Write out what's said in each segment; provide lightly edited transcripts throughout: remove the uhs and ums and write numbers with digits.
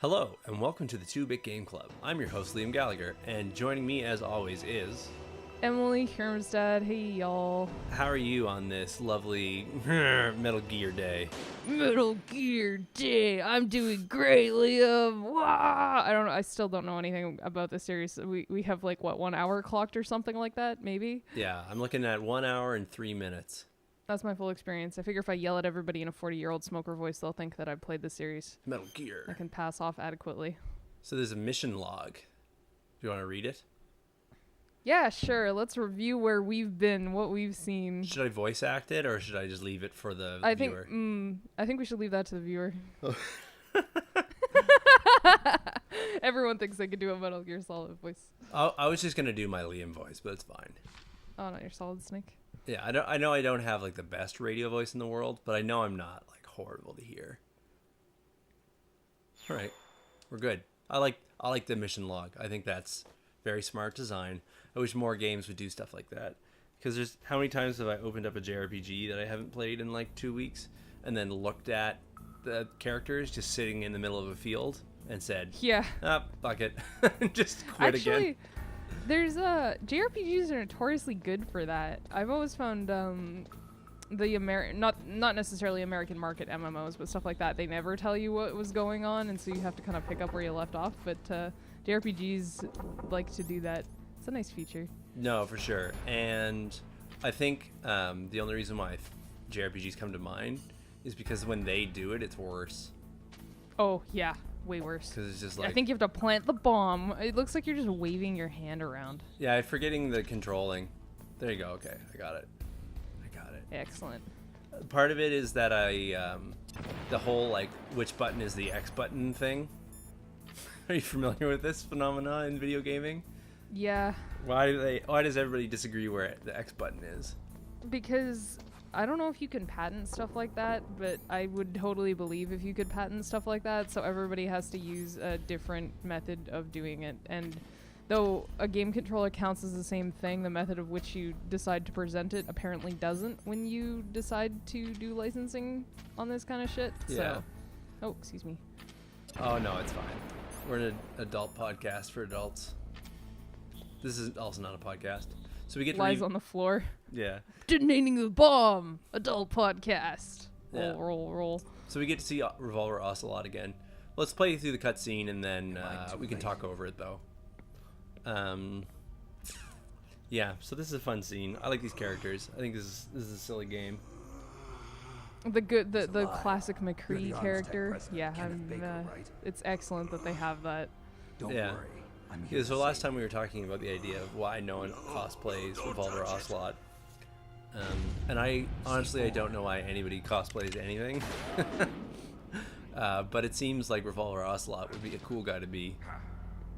Hello, and welcome to the 2-Bit Game Club. I'm your host, Liam Gallagher, and joining me, as always, is... Emily Hermstad. Hey, y'all. How are you on this lovely Metal Gear day? Metal Gear Day. I'm doing great, Liam. Wah! I don't know. I still don't know anything about the series. We have, 1 hour clocked or something like that, maybe? Yeah, I'm looking at 1 hour and 3 minutes. That's my full experience. I figure if I yell at everybody in a 40-year-old smoker voice, they'll think that I've played the series. Metal Gear. I can pass off adequately. So there's a mission log. Do you want to read it? Yeah, sure. Let's review where we've been, what we've seen. Should I voice act it, or should I just leave it for the viewer? I think we should leave that to the viewer. Everyone thinks they could do a Metal Gear Solid voice. I was just going to do my Liam voice, but it's fine. Oh, not your Solid Snake? Yeah, I know I don't have the best radio voice in the world, but I know I'm not horrible to hear. All right, we're good. I like the mission log. I think that's very smart design. I wish more games would do stuff like that, because there's how many times have I opened up a JRPG that I haven't played in 2 weeks, and then looked at the characters just sitting in the middle of a field and said, "Yeah, fuck it," and just quit again. There's JRPGs are notoriously good for that. I've always found not necessarily American market MMOs, but stuff like that, they never tell you what was going on, and so you have to kind of pick up where you left off. But JRPGs like to do that. It's a nice feature. No, for sure. And I think the only reason why JRPGs come to mind is because when they do it, it's worse. Oh yeah. Way worse. Because it's just I think you have to plant the bomb. It looks like you're just waving your hand around. Yeah, I'm forgetting the controlling. There you go. Okay, I got it. Excellent. Part of it is that the whole which button is the X button thing. Are you familiar with this phenomena in video gaming? Yeah. Why does everybody disagree where the X button is? Because I don't know if you can patent stuff like that, but I would totally believe if you could patent stuff like that, so everybody has to use a different method of doing it. And though a game controller counts as the same thing, the method of which you decide to present it apparently doesn't when you decide to do licensing on this kind of shit. Yeah. So, oh, excuse me. Oh, no, it's fine. We're an adult podcast for adults. This is also not a podcast. So we get to lies on the floor. Yeah. Detonating the bomb. Adult podcast. Yeah. Roll. So we get to see Revolver Ocelot again. Let's play through the cutscene and then we can talk over it though. Yeah. So this is a fun scene. I like these characters. I think this is a silly game. The classic McCree character. Yeah. It's excellent that they have that. Don't worry. Yeah, so last time we were talking about the idea of why no one cosplays Revolver Ocelot. And I don't know why anybody cosplays anything. But it seems like Revolver Ocelot would be a cool guy to be.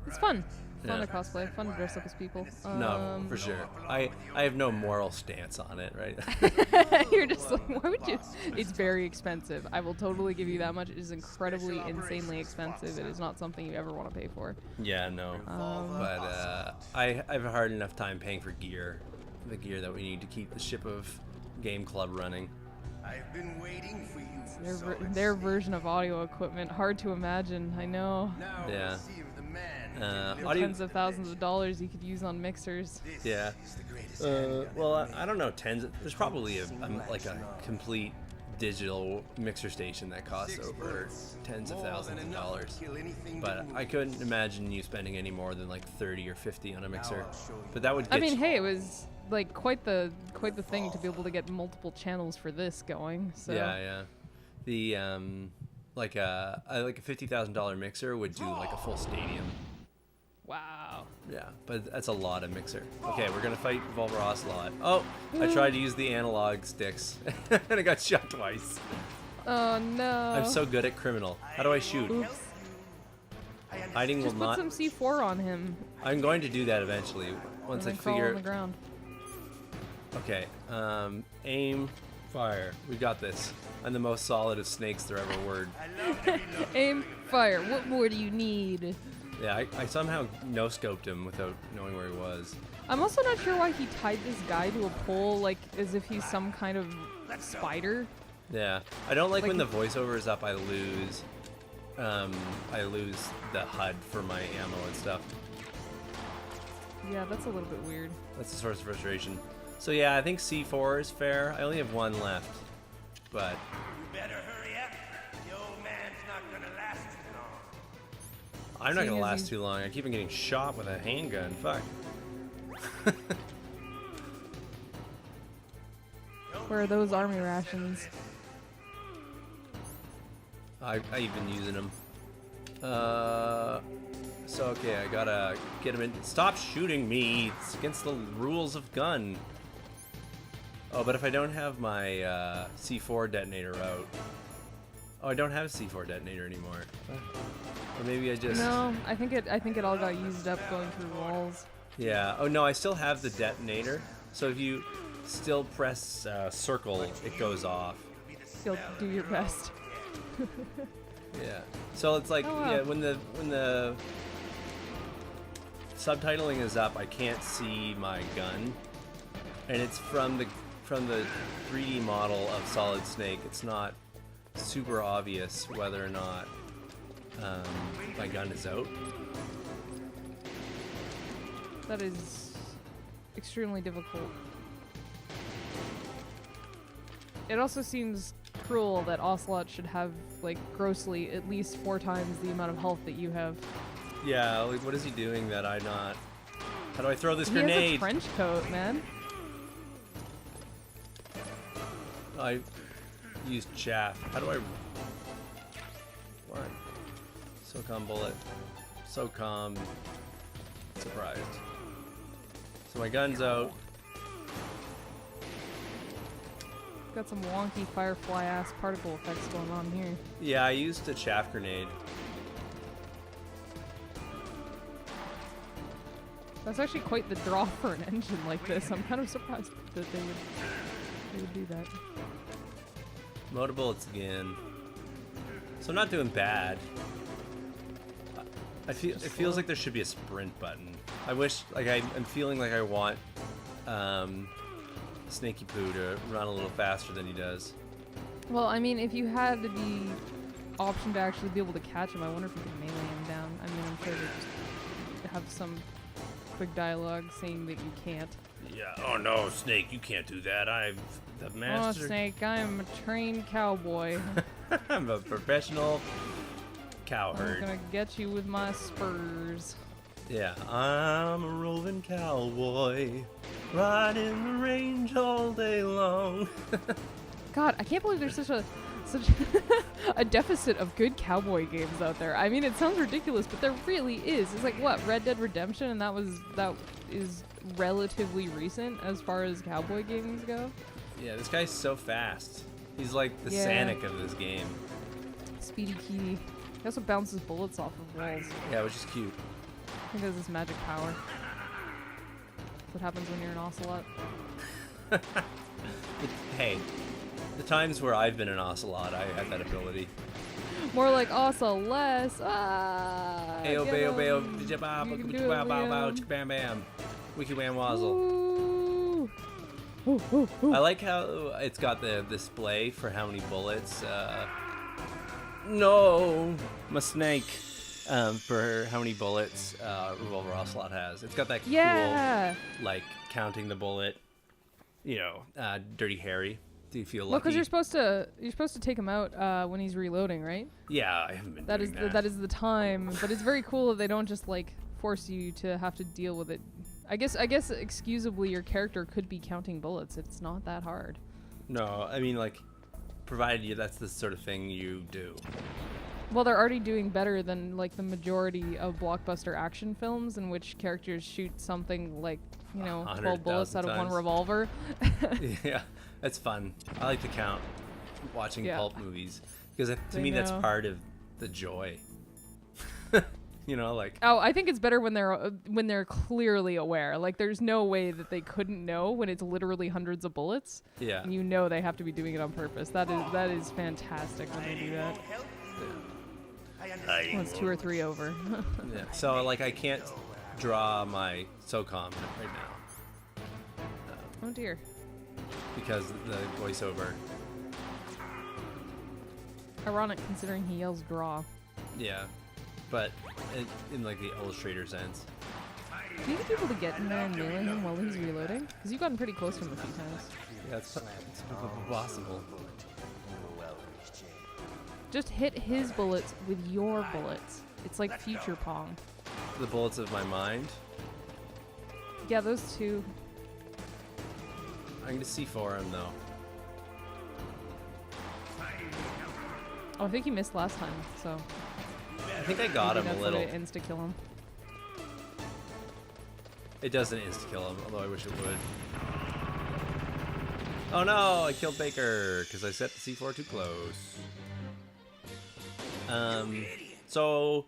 It's fun. Fun to cosplay. Fun to dress up as people. No, for sure. I have no moral stance on it, right? You're just like, why would you? It's very expensive. I will totally give you that much. It is incredibly, insanely expensive. It is not something you ever want to pay for. Yeah, no. But I have a hard enough time paying for gear. The gear that we need to keep the ship of Game Club running. I've been waiting for you. Their version of audio equipment. Hard to imagine. I know. Yeah. Tens of thousands of dollars you could use on mixers. Yeah. Well, I don't know. There's probably a complete digital mixer station that costs over tens of thousands of dollars. But I couldn't imagine you spending any more than 30 or 50 on a mixer. But that would. Hey, it was quite the thing to be able to get multiple channels for this going. So. Yeah. The like a $50,000 mixer would do a full stadium. Wow. Yeah, but that's a lot of mixer. Okay, we're gonna fight Revolver Ocelot. Oh, I tried to use the analog sticks and I got shot twice. Oh no. I'm so good at criminal. How do I shoot? Oops. Hiding Just will not. Put some C4 on him. I'm going to do that eventually once I crawl figure. on the ground. Okay. Aim, fire. We got this. I'm the most solid of snakes there ever were. Aim, fire. What more do you need? Yeah, I somehow no-scoped him without knowing where he was. I'm also not sure why he tied this guy to a pole, as if he's some kind of spider. Yeah. I don't like when the voiceover is up, I lose. I lose the HUD for my ammo and stuff. Yeah, that's a little bit weird. That's a source of frustration. So yeah, I think C4 is fair. I only have one left, but You better hurry up. The old man's not gonna last too long. I'm not Seeing gonna as last he's- too long. I keep on getting shot with a handgun. Fuck. Where are those army rations? I've been using them. So okay, I gotta get him in. Stop shooting me! It's against the rules of gun. Oh, but if I don't have my C4 detonator out. Oh, I don't have a C4 detonator anymore. Or maybe I just. No, I think it all got used up going through walls. Yeah. Oh no, I still have the detonator. So if you still press circle, it goes off. You'll do your best. Yeah. So it's like Oh, wow. yeah, when the subtitling is up, I can't see my gun, and it's from the 3D model of Solid Snake. It's not super obvious whether or not my gun is out. That is extremely difficult. It also seems cruel that Ocelot should have, like, grossly at least 4 times the amount of health that you have. Yeah. Like, what is he doing that I'm not? How do I throw this He has a grenade? trench coat, man. I used chaff. How do I? Why? SOCOM bullet. SOCOM. Surprised. So my gun's out. Got some wonky firefly ass particle effects going on here. Yeah, I used a chaff grenade. That's actually quite the draw for an engine like this. I'm kind of surprised that they would do that. Motor bullets again. So I'm not doing bad. I feel it feels like there should be a sprint button. I wish, like, I'm feeling like I want Snaky Poo to run a little faster than he does. Well, I mean, if you had the option to actually be able to catch him, I wonder if you can melee him down. I mean, I'm sure they just have some quick dialogue saying that you can't. Yeah. Oh no, Snake, you can't do that. I'm the Oh, master. Snake, I'm a trained cowboy. I'm a professional cow I'm herd. gonna get you with my spurs. Yeah, I'm a roving cowboy, riding the range all day long. God, I can't believe there's such a deficit of good cowboy games out there. I mean, it sounds ridiculous, but there really is. It's like, what, Red Dead Redemption, and that is relatively recent as far as cowboy games go. Yeah, this guy's so fast. He's like the Yeah. Sonic of this game. Speedy Kitty. He also bounces bullets off of walls. Yeah, which is cute. I think has this magic power. That's what happens when you're an ocelot. Hey, the times where I've been an ocelot, I have that ability. More like oceless. Ah! Ayo, get bayo, bayo, him. bow, You can do bow, it, bow, bow, Liam. bam, bam. Wiki wham wazzle. Ooh. Ooh, ooh, ooh. I like how it's got the display for how many bullets. No, my snake. For how many bullets Revolver Ocelot has. It's got that Yeah. cool, like, counting the bullet, you know, Dirty Harry. Do you feel Well, lucky? because you're supposed to take him out when he's reloading, right? Yeah, I haven't been That doing is that is the time. But it's very cool that they don't just like force you to have to deal with it. I guess excusably your character could be counting bullets. It's not that hard. No, I mean, like, provided you that's the sort of thing you do. Well, they're already doing better than like the majority of blockbuster action films in which characters shoot something like, 12 bullets 100,000 out of one times. revolver. Yeah, that's fun. I like to count watching Yeah. pulp movies because to I me that's know. part of the joy. You know, like, Oh, I think it's better when they're clearly aware. Like, there's no way that they couldn't know when it's literally hundreds of bullets. yeah. And you know they have to be doing it on purpose. That is fantastic when they do that. When it's 2 or 3 over. Yeah. So, like, I can't draw my SOCOM right now Oh dear. because the voiceover. Ironic considering he yells draw. Yeah, but in like the illustrator sense. Do you think people to get in there and melee him while he's reloading? Because you've gotten pretty close to him a few times. Yeah, it's possible. Just hit his bullets with your bullets. It's like future Pong. The bullets of my mind. Yeah, those two. I'm gonna C4 him though. Oh, I think he missed last time, so. I think I got him a little. That's insta kill him. It doesn't insta kill him, although I wish it would. Oh no, I killed Baker because I set the C4 too close. So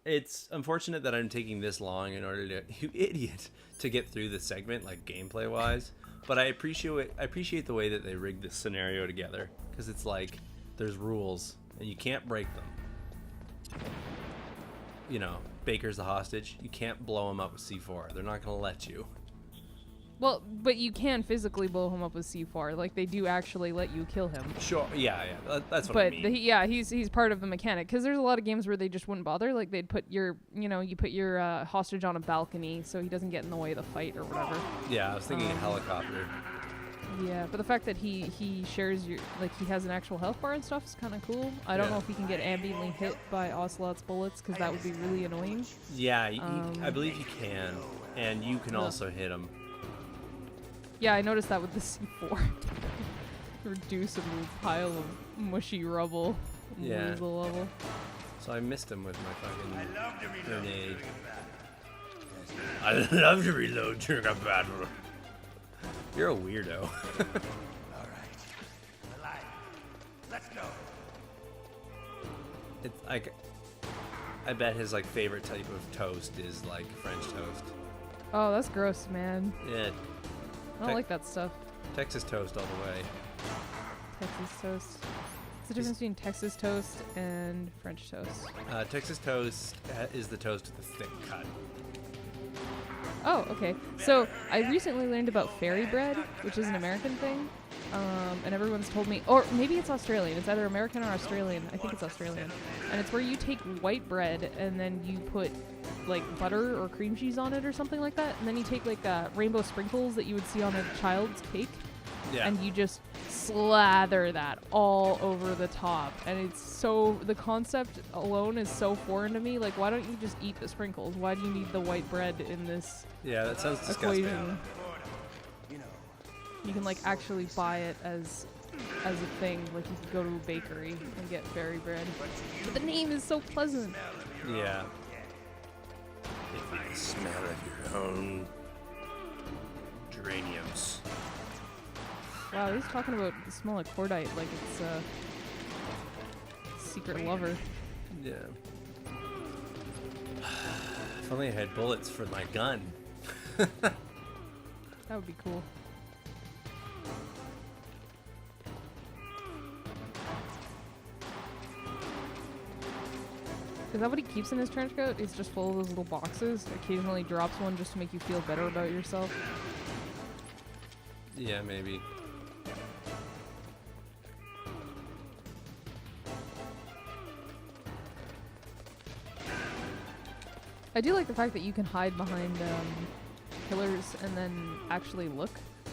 it's unfortunate that I'm taking this long in order to, you idiot, to get through the segment, like gameplay wise. But I appreciate the way that they rigged this scenario together, because it's like there's rules and you can't break them. You know, Baker's the hostage. You can't blow him up with C4. They're not gonna let you. Well, but you can physically blow him up with C4. Like, they do actually let you kill him. Sure, yeah, that's what but I mean. Yeah, he's part of the mechanic. Because there's a lot of games where they just wouldn't bother. Like, they'd put you put your hostage on a balcony so he doesn't get in the way of the fight or whatever. Yeah, I was thinking a helicopter. Yeah, but the fact that he shares your, like, he has an actual health bar and stuff is kind of cool. I don't know if he can get ambiently hit by Ocelot's bullets, because that would be really annoying. Yeah, I believe you can, and you can also hit him. Yeah, I noticed that with the C4. Reducible pile of mushy rubble. Yeah. Lose the level. So I missed him with my fucking grenade. I love to reload during a battle. You're a weirdo. All right. Alive. Let's go. It's like, I bet his like favorite type of toast is like French toast. Oh, that's gross, man. Yeah. I don't like that stuff. Texas toast all the way. Texas toast. What's the difference between Texas toast and French toast? Texas toast is the toast with the thick cut. Oh, okay. So I recently learned about fairy bread, which is an American thing. And everyone's told me, or maybe it's Australian. It's either American or Australian. I think it's Australian. And it's where you take white bread and then you put like butter or cream cheese on it or something like that. And then you take like rainbow sprinkles that you would see on a child's cake. Yeah. And you just slather that all over the top. And it's so, the concept alone is so foreign to me. Like, why don't you just eat the sprinkles? Why do you need the white bread in this Yeah, that sounds disgusting. equation? You can like actually buy it as a thing. Like, you could go to a bakery and get fairy bread. But the name is so pleasant. Yeah. If you can smell of your own geraniums. Wow, he's talking about the smell of cordite like it's a secret lover. Yeah. If only I had bullets for my gun. That would be cool. Is that what he keeps in his trench coat? It's just full of those little boxes. Occasionally drops one just to make you feel better about yourself. Yeah, maybe. I do like the fact that you can hide behind pillars and then actually look.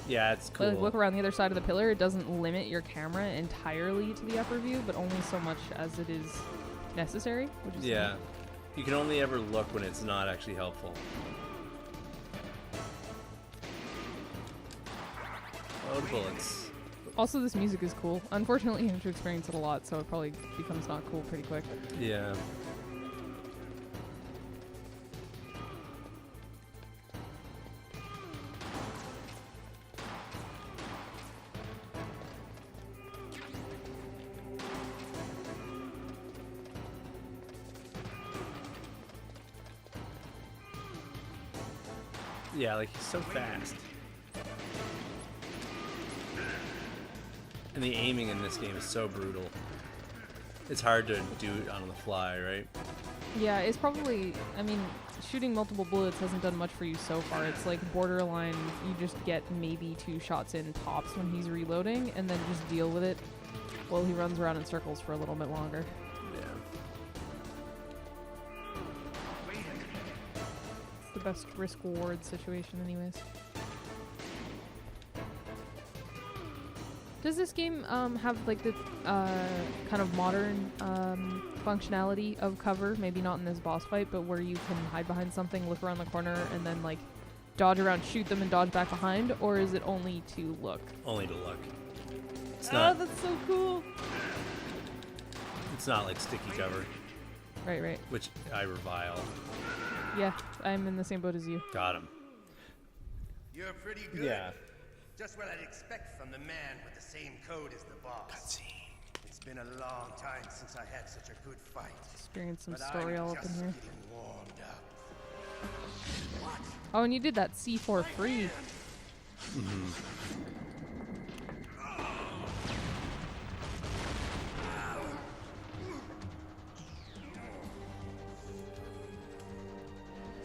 Yeah, it's cool. Like, look around the other side of the pillar. It doesn't limit your camera entirely to the upper view, but only so much as it is necessary. Which is Yeah. You can only ever look when it's not actually helpful. Oh, the bullets. Also, this music is cool. Unfortunately, you have to experience it a lot, so it probably becomes not cool pretty quick. Yeah. Yeah, like he's so fast. And the aiming in this game is so brutal. It's hard to do it on the fly, right? Yeah, it's probably, I mean, shooting multiple bullets hasn't done much for you so far. It's like borderline, you just get maybe 2 shots in tops when he's reloading, and then just deal with it while he runs around in circles for a little bit longer. Yeah. best risk-reward situation anyways. Does this game have like the kind of modern functionality of cover? Maybe not in this boss fight, but where you can hide behind something, look around the corner, and then like dodge around, shoot them, and dodge back behind? Or is it only to look? Only to look. It's not. Oh, that's so cool. It's not like sticky cover. Right. Which I revile. Yeah, I'm in the same boat as you. Got him. You're pretty good. Yeah. Just what I'd expect from the man with the same code as the boss. It's been a long time since I had such a good fight. Experience some But story I'm all up in just here. getting warmed up. What? Oh, and you did that C4 free.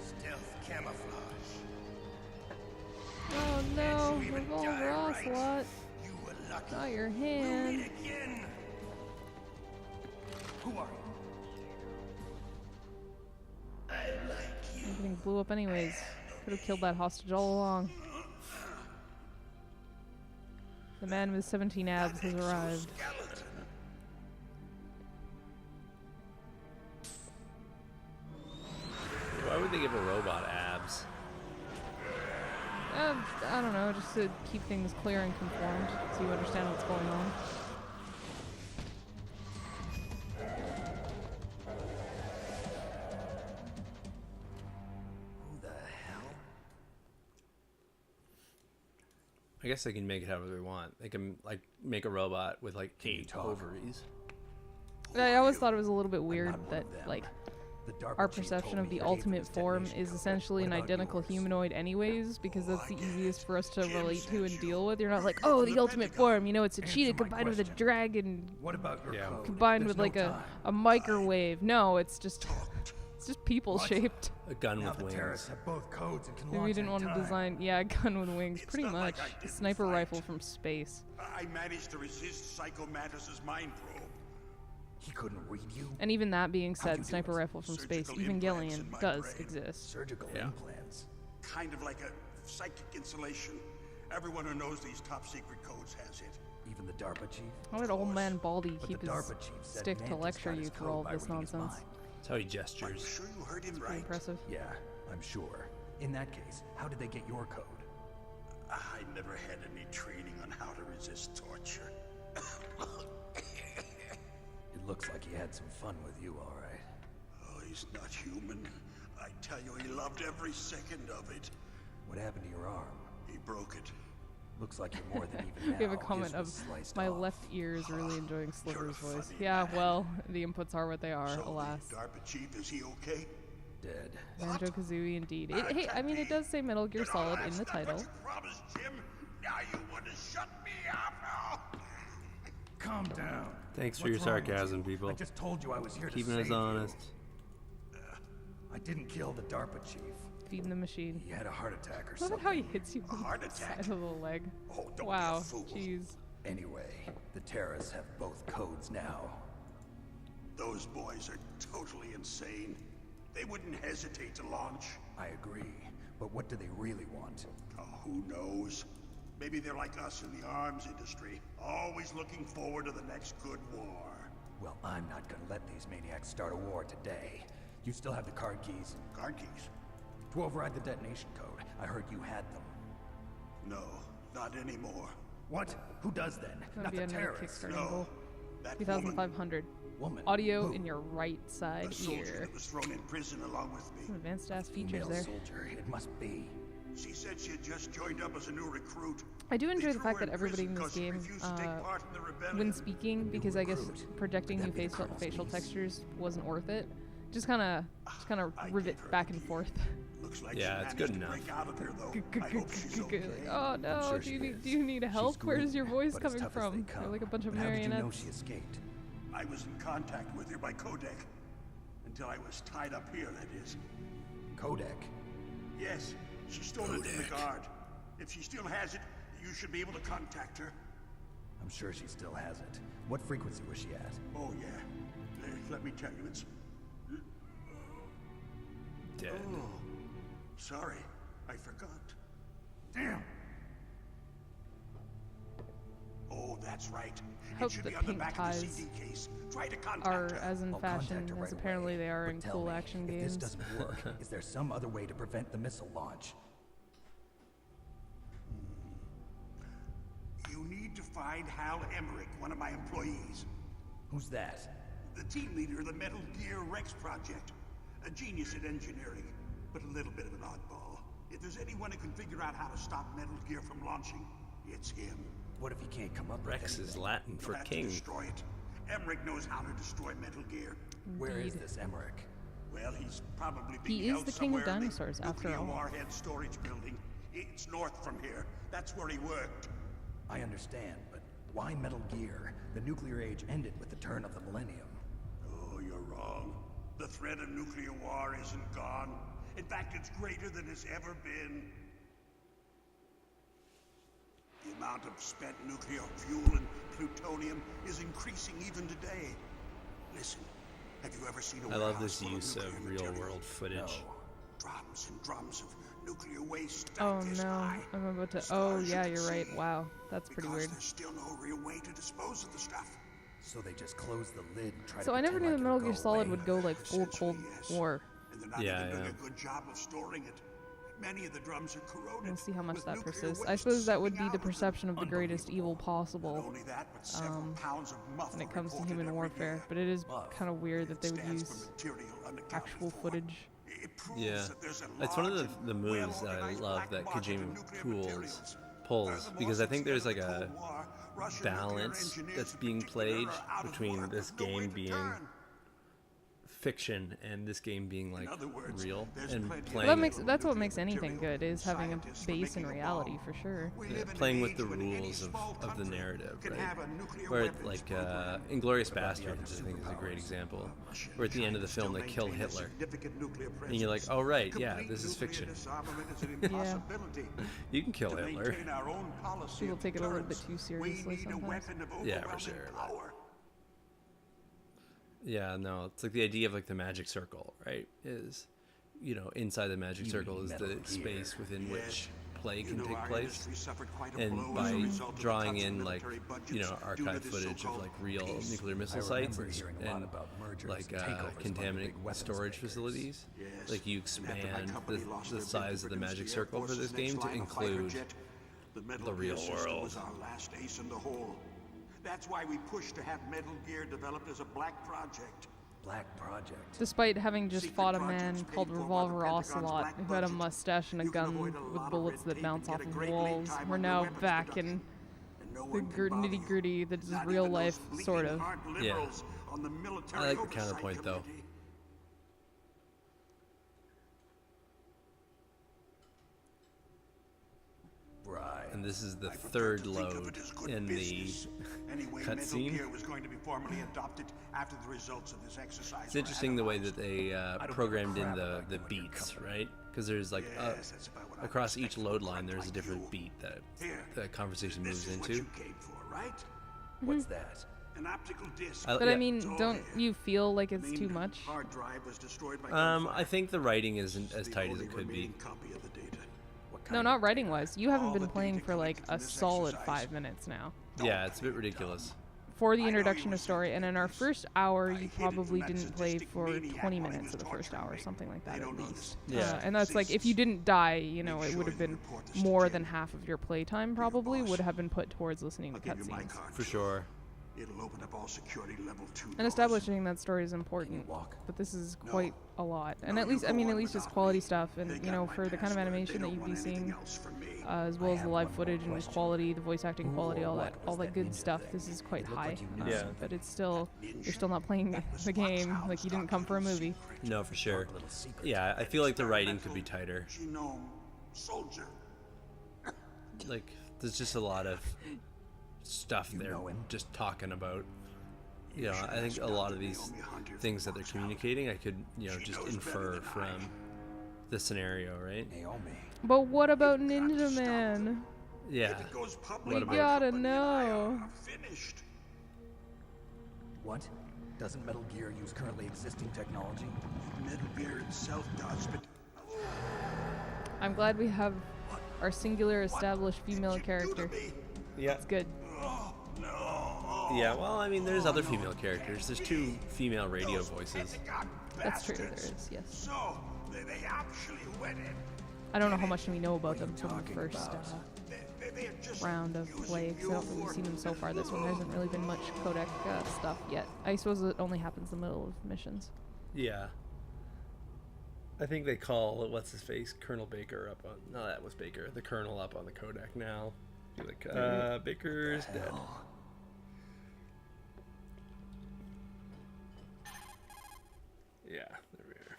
Stealth camouflage. Oh no, Did you even Revolver die right? Ocelot. You were lucky. Not your We'll hand. meet again. Who are you? I like you. Everything blew up anyways. Could have killed that hostage all along. The man with 17 abs has arrived. Why would they give a robot abs? I don't know, just to keep things clear and conformed, so you understand what's going on. Who the hell? I guess they can make it however they want. They can like make a robot with like 8 ovaries. I always thought it was a little bit weird that, like, our perception of the ultimate form is essentially an identical humanoid anyways, because that's the easiest for us to relate to and deal with. You're not like, oh, the ultimate form, you know, it's a cheetah combined with a dragon, What about your Yeah. code? combined There's with like no time. a microwave. No, it's just people shaped. A gun Now with the wings. terrorists have both codes and can Maybe we launch didn't want to anytime. design, yeah, a gun with wings, It's pretty not much. like I A didn't sniper fight. rifle from space. I managed to resist Psycho Mantis's mind probe. He couldn't read you. And even that being How'd said, you do sniper it? rifle from space, Surgical implants in Evangelion my does brain. exist. Surgical Yeah. implants. Kind of like a psychic insulation. Everyone who knows these top secret codes has it. Even the DARPA chief. How did old man Baldy But keep the his DARPA chief said stick to Mantis lecture got you his through code all by this reading his nonsense? mind. That's how he Are you gestures. sure you heard him Pretty right? impressive. Yeah, I'm sure. In that case, how did they get your code? I never had any training on how to resist torture. It looks like he had some fun with you, all right. Oh, he's not human. I tell you, he loved every second of it. What happened to your arm? He broke it. Looks like you're more than even now. We have a His comment was of sliced my off. left ear is really enjoying Sliver's You're a voice. funny Yeah, man. well, the inputs are what they are, So alas. the DARPA chief, is he okay? Dead. Banjo Kazooie, indeed. Hey, I mean, it does say Metal Gear Solid in the title. You promised, Jim. Now you want to shut me up? Oh. Calm down. Thanks for your What's wrong with sarcasm, you? people. I just told you I was here to Keeping save us you. honest. I didn't kill the DARPA chief. Feeding the machine. He had a heart attack or Look something. at how he hits you on Heart the attack? side of the leg. Oh, don't be a Wow, fool. jeez. Anyway, the terrorists have both codes now. Those boys are totally insane. They wouldn't hesitate to launch. I agree, but what do they really want? Oh, who knows? Maybe they're like us in the arms industry, always looking forward to the next good war. Well, I'm not gonna let these maniacs start a war today. You still have the card keys? Card keys? To override the detonation code. I heard you had them. No, not anymore. What? Who does then? That'd Not be the another terrorists. Kickstarter No, goal. that 2,500. Woman. Audio Who? in your right woman, side the soldier ear. that was thrown in prison along with Some me. advanced ass features Female there. soldier. It must be. She said she had just joined up as a new recruit. I do enjoy They the threw fact her that everybody in this 'cause she game, refused to take part in the rebellion. when speaking, because I guess recruit. projecting Could new that be the facial, Colonel's facial niece? textures wasn't worth it. Just kind of I rivet gave her back the and key. forth. Looks like Yeah, she it's managed good to enough. break out of here, though. I hope she's okay. Oh no! sure do she you need is. do you need help? She's Where's green, your voice but as coming tough as they from? come. They're like a bunch of But how did you know marionettes. she escaped? I was in contact with her by codec. Until I was tied up here, that is. Codec. Yes, she stole it from the guard. If she still has it, you should be able to contact her. I'm sure she still has it. What frequency was she at? Oh, yeah. Let me tell you, it's... Dead. Oh, Sorry, I forgot. Damn. Oh, that's right. Hope It should the be on the pink back of the ties CD case. Try to contact are her. as in I'll fashion contact her as right apparently away. they are But in tell cool me, action if games. this doesn't work, is there some other way to prevent the missile launch? You need to find Hal Emmerich, one of my employees. Who's that? The team leader of the Metal Gear Rex project. A genius at engineering, but a little bit of an oddball. If there's anyone who can figure out how to stop Metal Gear from launching, it's him. What if he can't come up Rex with is anything? Latin You'll for have to king. destroy it. Emmerich knows how to destroy Metal Gear. Where is Indeed. this Emmerich? Well, he's probably being He is held the king of somewhere in the dinosaurs, after nuclear all. warhead storage building. It's north from here. That's where he worked. I understand, but why Metal Gear? The nuclear age ended with the turn of the millennium. Oh, you're wrong. The threat of nuclear war isn't gone. In fact, it's greater than it's ever been. The amount of spent nuclear fuel and plutonium is increasing even today. Listen, have you ever seen a I love warehouse this full use nuclear of material? real-world footage. No. Drums and drums of nuclear waste stacked Oh this no, high. I'm about to. As Oh far as you yeah, can you're right. see. Wow, that's pretty Because weird. there's still no real way to dispose of the stuff. So they just close the lid and try So to I never pretend knew like that it'll Metal Gear go Solid away. would go like full Cold Essentially, yes. War. And they're not Yeah, even doing yeah. a good job of storing it. Many of the drums are corroded. We'll see how much with that nuclear persists. I waste suppose that would seeping be the out of them. perception of the greatest evil Not possible only that, but several pounds of muffler when it comes to reported human every warfare. year. But it is Muff. kind of weird that they would Stands use for material unaccounted actual for. footage. It proves Yeah, that there's a it's one of large the and moves that I well-organized love black that market of Kojima nuclear materials. pulls Furthermore, because I think since there's the like end of a the Cold War, Russian nuclear balance engineers that's in being particular played are out of between work this with no way game to being turn. fiction and this game being like other words, real there's and plenty of playing Well, Playing that's what nuclear makes anything material. good, is having a Scientists were base in making a reality bomb. for sure. We yeah, live in an playing with age the when any rules small of the country narrative, can right? have a nuclear Where weapons like program. Inglorious What about the Bastards, other I think is a great superpowers? example. Russia Where at the end of the China film they still kill maintain a Hitler, significant nuclear and you're like, presence. oh right, yeah, Complete this is nuclear fiction. disarmament is an impossibility. You can kill To Hitler. maintain our own policy People of take it a little bit deterrence, too seriously we need a sometimes. weapon of Yeah, for overwhelming sure. power. Yeah, no, it's like the idea of like the magic circle, right? Is, inside the magic You circle mean is Metal the Gear. space within which play You can know, take our place. industry suffered quite a And blow by as a result of the drawing cuts in like military budgets due to archive the footage of so-called like real peace. nuclear missile I sites remember hearing a lot and about mergers like and takeovers among the contaminant big weapons storage makers. facilities, Yes. like you And after my expand company lost the their bid size to of the produce magic Air circle for Force's this next game to line of fighter include jet, the Metal the Gear real system world. was our last ace in the hole. That's why we pushed to have Metal Gear developed as a black project. Black Project. Despite having just Secret fought a projects man paid called for by the Revolver Pentagon's Ocelot black who had a budget. mustache and a You can gun avoid a with lot of bullets red that tape bounce and off get a of great lead walls. time We're on now your weapons back production. in And no the one can bother you. nitty gritty that is Not real even life, those sort bleeding of. heart Yeah. liberals on the military I like the oversight counterpoint, though. committee. Right. And this is the I prefer third to think of load it as good in the business. Anyway, Metal cutscene. Gear was going to be formally adopted after the results of this exercise. It's interesting the way that they give a programmed in crap the about you and your beats, company. right? Because there's like Yes, that's about what I across expect each from a load grunt line, there's a like different you. beat that Here, the conversation this moves is what into. you came for, right? What's that? An optical disc. But yeah. I mean, It's all don't there. you feel like it's Main too much? Hard drive was destroyed by I gunfire. think the writing isn't as The tight as only it could be. remaining copy of the data. What kind No, of not data? writing wise. You haven't All been the playing data for like collected in a this solid exercise. 5 minutes now. Yeah, it's a bit ridiculous. For the I know you introduction were of story, and in our thinking first hour, I you hid it from probably that didn't play sadistic for maniac 20 while he minutes was of the first torturing hour, me. something like They that at don't know least. this. Yeah. And that's like, if you Cease. didn't die, you know, Make it sure would have you been report this to more Jim. than half of your playtime Be the probably boss. would have been put towards listening I'll to give you my cutscenes. card, For too. sure. It'll open up all security level 2 And doors. establishing that story is important, walk? but this is No. quite a lot. And No, at you least, I go mean, on at least just without quality me. stuff, They and got you know, my for the kind of password. They animation that don't you'd want be anything seeing, else from me. as well as the have live one more footage and the question. quality, the voice acting Who quality, or all what that, was all that that good ninja stuff. thing? This is quite It looked high, like you Yeah. but it's still, you're Ninja? still not playing That was the game Foxhound's like you didn't top come for a little movie. secret. No, for sure. Dark little secret. Yeah, I feel like the writing could be tighter. Genome soldier. Like, there's just a lot of stuff You they're know him? just talking about. You know, should I think ask a lot of Dr. these Naomi Hunter things that from they're Foxhound. communicating, I could, She just knows better infer than I. from the scenario, right? Naomi. But what about You've got to Ninja stop Man? them. Yeah. If it goes public, What my about- gotta company and I know. are finished. What? Doesn't Metal Gear use currently existing technology? Metal Gear itself does, but I'm glad we have our singular established female character. Yeah. It's good. Yeah, well, I mean, there's other female characters. There's 2 female radio voices. That's true, there is, yes. So, they actually went in. I don't know how much we know about them from the first They had just round of play, because I don't think we've seen them so far. This one, there hasn't really been much codec stuff yet. I suppose it only happens in the middle of missions. Yeah. I think they call, what's his face, Colonel Baker up on, no, that was Baker, the Colonel up on the codec now. Be like, Baker's dead. Yeah, there we are.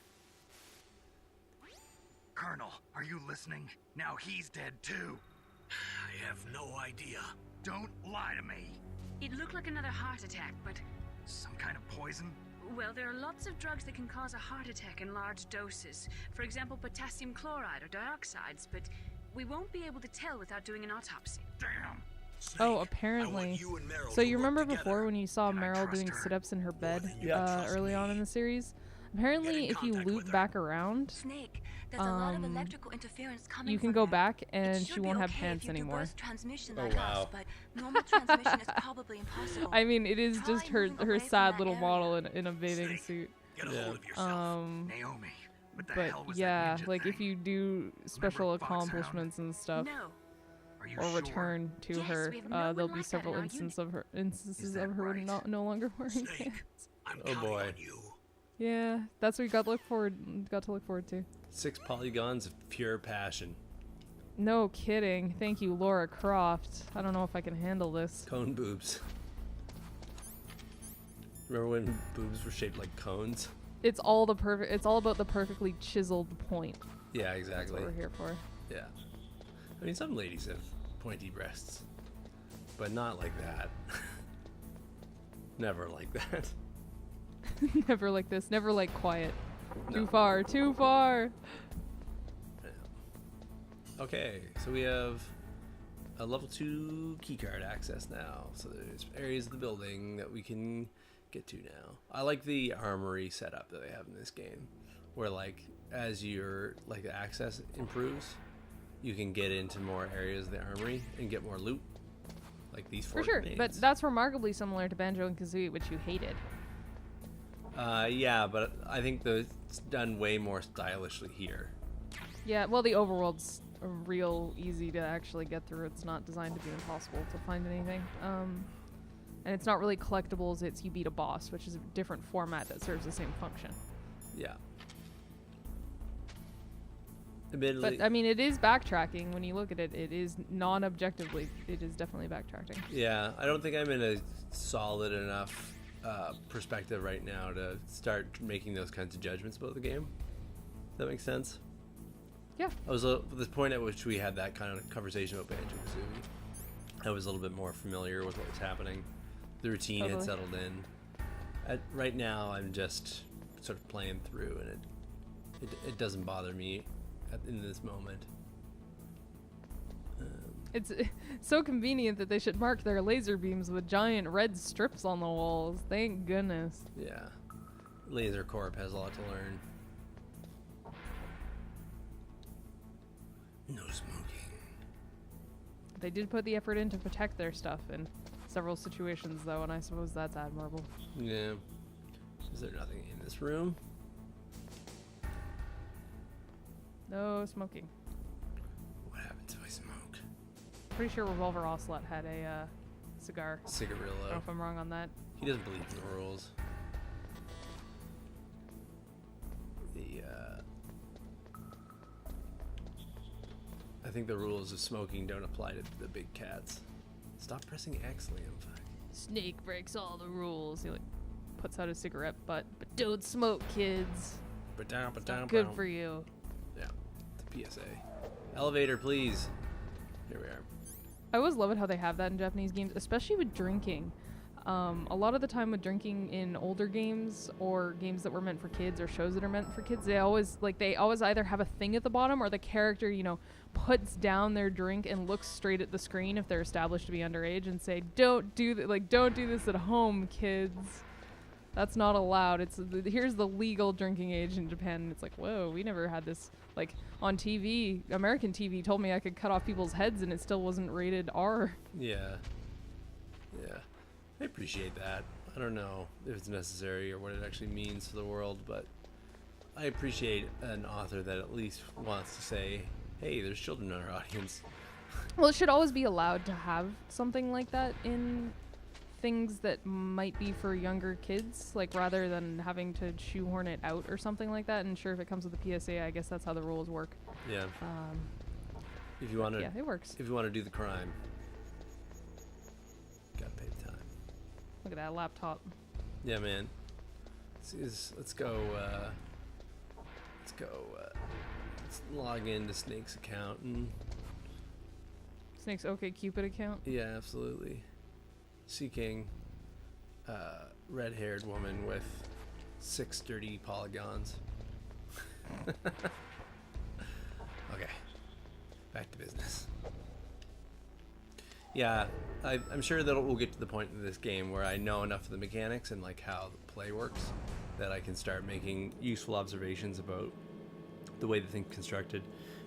Colonel, are you listening? Now he's dead too. I have no idea. Don't lie to me. It looked like another heart attack, but... Some kind of poison? Well, there are lots of drugs that can cause a heart attack in large doses. For example, potassium chloride or dioxides, but we won't be able to tell without doing an autopsy. Damn. Snake, Oh, I apparently. want you and Meryl So to you work remember together. before when you saw Can I Meryl trust doing her? sit-ups in her bed Trust early on me. in the series? Apparently, Get in if you contact loop with her. back around, Snake, there's a lot of Um, electrical interference coming you can from go that. back It and should she be won't have okay pants if you do anymore. burst transmission Oh, like wow. us, but normal transmission is probably impossible. I mean, it is Try just her moving away from sad that little area. model in a bathing Snake, suit. Get a Yeah. hold of yourself. Naomi. What the But hell was yeah, that ninja like if thing? you do special Foxhound? accomplishments and stuff, No. Are you or sure? return to Yes, her, we have no one there'll be like that several in our instances that of her right? no longer wearing Snake, pants. I'm Oh, counting boy. on you. Yeah, that's what we got to look forward to. 6 polygons of pure passion. No kidding. Thank you, Laura Croft. I don't know if I can handle this. Cone boobs. Remember when boobs were shaped like cones? It's all about the perfectly chiseled point. Yeah, That's exactly. what we're here for. Yeah. I mean, some ladies have pointy breasts, but not like that. Never like that. Never like this. Never like quiet. No. Too far. Too far. Okay, so we have a level 2 keycard access now. So there's areas of the building that we can get to now. I like the armory setup that they have in this game, where like as your like access improves, you can get into more areas of the armory and get more loot. Like these 4 For sure. grenades. But that's remarkably similar to Banjo and Kazooie, which you hated. Yeah, but I think it's done way more stylishly here. Yeah, well, the overworld's real easy to actually get through. It's not designed to be impossible to find anything. And it's not really collectibles, it's you beat a boss, which is a different format that serves the same function. Yeah. Admittedly, But, I mean, it is backtracking. When you look at it, it is non-objectively, it is definitely backtracking. yeah, I don't think I'm in a solid enough perspective right now to start making those kinds of judgments about the game. Does that make sense? Yeah. I was at this point at which we had that kind of conversation about Banjo-Kazooie. I was a little bit more familiar with what was happening. The routine had Totally. settled in. Right now, I'm just sort of playing through, and it doesn't bother me in this moment. It's so convenient that they should mark their laser beams with giant red strips on the walls. Thank goodness. Yeah. Laser Corp has a lot to learn. No smoking. They did put the effort in to protect their stuff in several situations, though, and I suppose that's admirable. Yeah. Is there nothing in this room? No smoking. What happens if I smoke? Pretty sure Revolver Ocelot had a cigar. I don't know Cigarillo. if I'm wrong on that. He doesn't believe in the rules. I think the rules of smoking don't apply to the big cats. Stop pressing X, Liam. Fuck. Snake breaks all the rules. He like puts out a cigarette butt, but don't smoke, kids. Ba-dum, ba-dum, Good ba-dum. for you. Yeah, it's a PSA. Elevator, please. Here we are. I always love it how they have that in Japanese games, especially with drinking. A lot of the time with drinking in older games or games that were meant for kids or shows that are meant for kids, they always either have a thing at the bottom or the character, puts down their drink and looks straight at the screen if they're established to be underage and say, don't do this at home, kids. That's not allowed. Here's the legal drinking age in Japan. And it's like, whoa, we never had this. Like, on TV, American TV told me I could cut off people's heads and it still wasn't rated R. Yeah. Yeah. I appreciate that. I don't know if it's necessary or what it actually means for the world, but I appreciate an author that at least wants to say, hey, there's children in our audience. Well, it should always be allowed to have something like that in things that might be for younger kids, like rather than having to shoehorn it out or something like that. And sure, if it comes with the PSA, I guess that's how the rules work. Yeah. If you want to, yeah, it works. If you want to do the crime, gotta pay the time. Look at that laptop. Yeah, man. Let's go. Let's log into Snake's account and. Snake's OkCupid account. Yeah, absolutely. Seeking red-haired woman with 6 dirty polygons. Okay, back to business. Yeah, I'm sure that we'll get to the point in this game where I know enough of the mechanics and like how the play works that I can start making useful observations about the way the thing's constructed.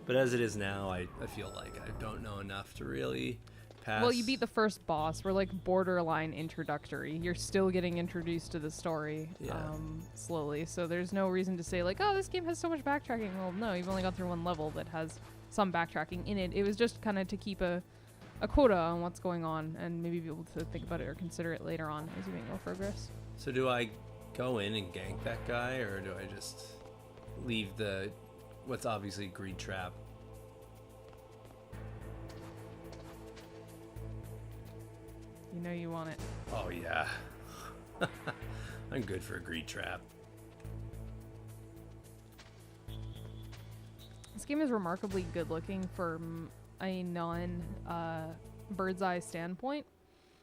But as it is now, I feel like I don't know enough to really pass. Well, you beat the first boss. We're like borderline introductory. You're still getting introduced to the story slowly. So there's no reason to say like, oh, this game has so much backtracking. Well, no, you've only gone through one level that has some backtracking in it. It was just kind of to keep a quota on what's going on and maybe be able to think about it or consider it later on as you make more progress. So do I go in and gank that guy, or do I just leave what's obviously greed trap? You know you want it. Oh yeah. I'm good for a greed trap. This game is remarkably good looking for a non bird's eye standpoint.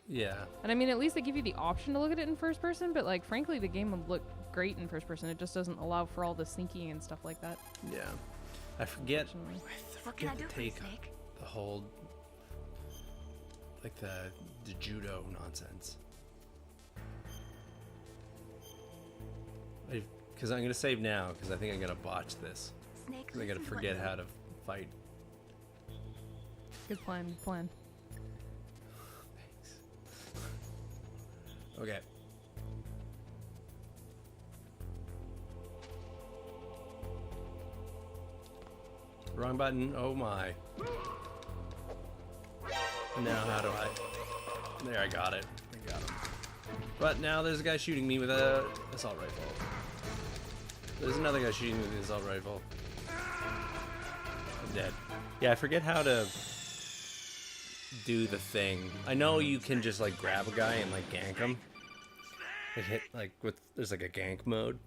Yeah. And I mean, at least they give you the option to look at it in first person, but like frankly the game would look great in first person. It just doesn't allow for all the sneaking and stuff like that. Yeah. I forget What can I to do for you, take Snake? the whole like the judo nonsense. Because I'm gonna save now because I think I'm gonna botch this. Snake, I gotta listen to what forget you- how to fight. Good plan, good plan. Thanks. Okay. Wrong button. Oh my. Now how do I? There, I got it. I got him. But now there's a guy shooting me with a assault rifle. There's another guy shooting me with an assault rifle. I'm dead. Yeah, I forget how to do the thing. I know you can just like grab a guy and like gank him. It hit like there's like a gank mode.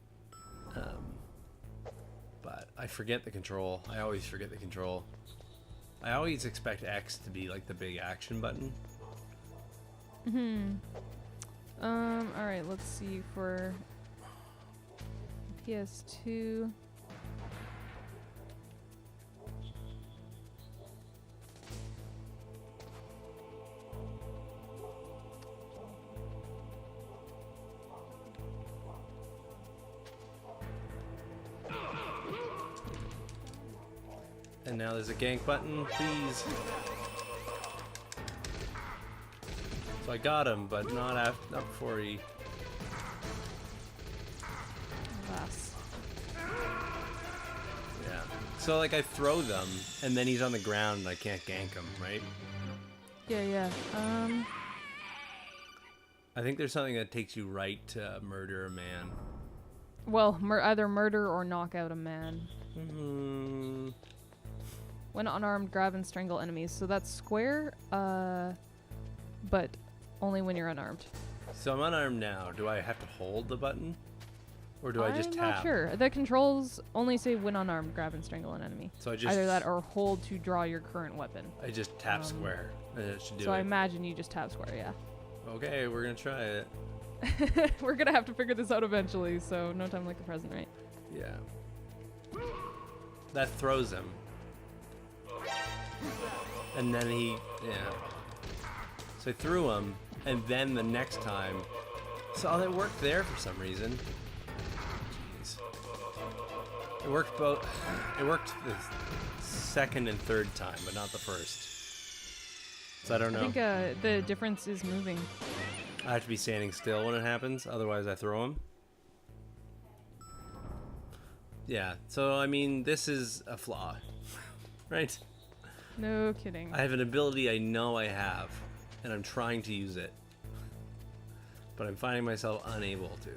But I forget the control. I always forget the control. I always expect X to be like the big action button. Alright, let's see for PS2. And now there's a gank button, please. So I got him, but not before he. Alas. Yeah. So like I throw them, and then he's on the ground, and I can't gank him, right? Yeah. I think there's something that takes you right to murder a man. Well, either murder or knock out a man. When unarmed, grab and strangle enemies. So that's square, but only when you're unarmed. So I'm unarmed now. Do I have to hold the button? Or do I just tap? I'm not sure. The controls only say when unarmed, grab and strangle an enemy. So I just either that or hold to draw your current weapon. I just tap square. And it should do so it. I imagine you just tap square, yeah. Okay, we're gonna try it. We're gonna have to figure this out eventually, so no time like the present, right? Yeah. That throws him. And then yeah. So I threw him, and then the next time, So it worked there for some reason. Jeez. It worked both. It worked the second and third time, but not the first. So I don't know. I think the difference is moving. I have to be standing still when it happens, otherwise I throw him. Yeah, so I mean, this is a flaw, right? No kidding. I have an ability I know I have, and I'm trying to use it, but I'm finding myself unable to.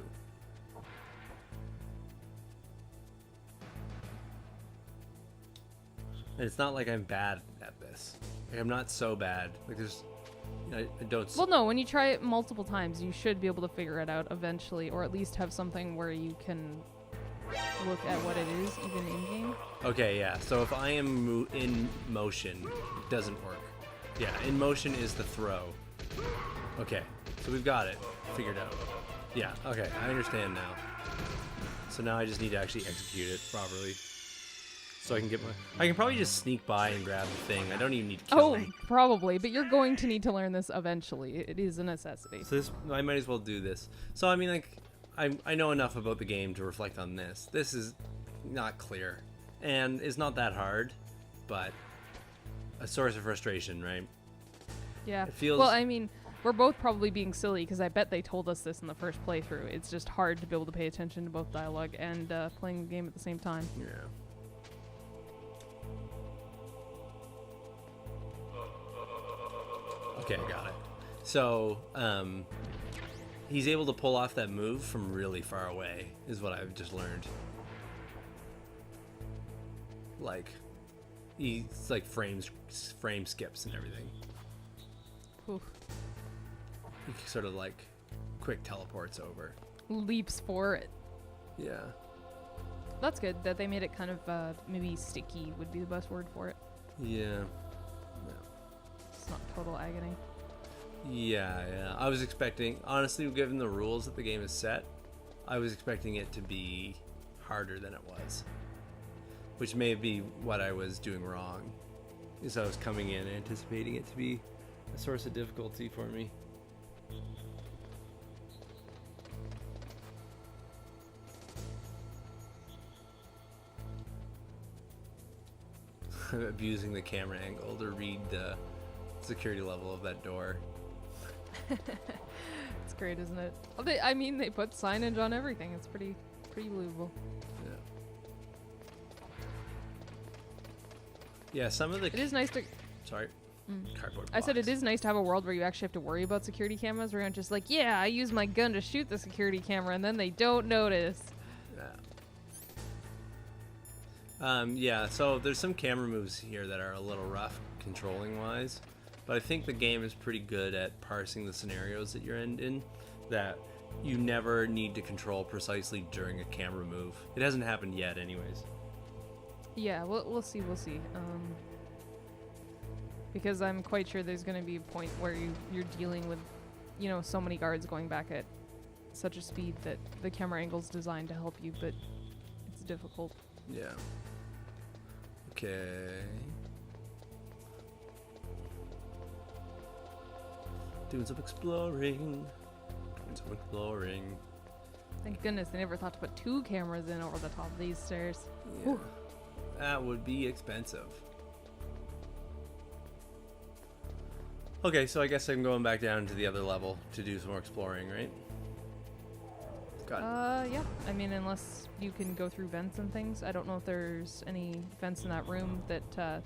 And it's not like I'm bad at this. Like, I'm not so bad. Like, there's... I don't... Well, no, when you try it multiple times, you should be able to figure it out eventually, or at least have something where you can look at what it is, even in-game. Okay, yeah. So if I am in motion, it doesn't work. Yeah, in motion is the throw. Okay, so we've got it figured out. Yeah, okay, I understand now. So now I just need to actually execute it properly. So I can get my... I can probably just sneak by and grab the thing. I don't even need to kill Oh, it. probably, but you're going to need to learn this eventually. It is a necessity. So this, I might as well do this. So I mean, like, I know enough about the game to reflect on this. This is not clear, and it's not that hard, but a source of frustration, right? Yeah. It feels... Well, I mean, we're both probably being silly because I bet they told us this in the first playthrough. It's just hard to be able to pay attention to both dialogue and playing the game at the same time. Yeah. Okay, I got it. So, he's able to pull off that move from really far away, is what I've just learned. Like, he's like frame skips and everything. Oof. He sort of like quick teleports over. Leaps for it. Yeah. That's good that they made it kind of maybe sticky would be the best word for it. Yeah. It's not total agony. Yeah. I was expecting, honestly, given the rules that the game is set, I was expecting it to be harder than it was. Which may be what I was doing wrong. Is I was coming in anticipating it to be a source of difficulty for me. I'm abusing the camera angle to read the security level of that door. It's great, isn't it? I mean, they put signage on everything. It's pretty believable. Yeah, some of the... It is nice to... Sorry. Cardboard I said box. it is nice to have a world where you actually have to worry about security cameras, where you're not just like, yeah, I use my gun to shoot the security camera, and then they don't notice. Yeah, so there's some camera moves here that are a little rough controlling-wise, but I think the game is pretty good at parsing the scenarios that you're in, that you never need to control precisely during a camera move. It hasn't happened yet anyways. Yeah, we'll see. Because I'm quite sure there's going to be a point where you're dealing with, so many guards going back at such a speed that the camera angle's designed to help you, but it's difficult. Yeah. Okay. Doing some exploring. Thank goodness they never thought to put 2 cameras in over the top of these stairs. Yeah. Whew. That would be expensive. Okay, so I guess I'm going back down to the other level to do some more exploring, right? Got it. Yeah. I mean, unless you can go through vents and things. I don't know if there's any vents in that room that the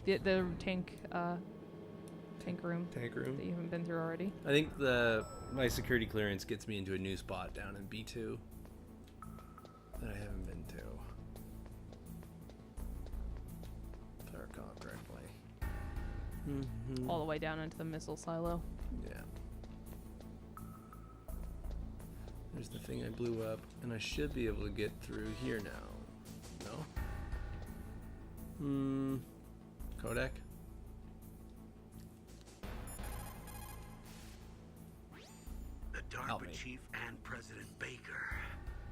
tank room. Tank room. That you haven't been through already. I think my security clearance gets me into a new spot down in B2 that I haven't been to. If I recall correctly. Mm-hmm. All the way down into the missile silo. Yeah. There's the thing I blew up, and I should be able to get through here now. No? Kodak? The Help DARPA me. chief and President Baker.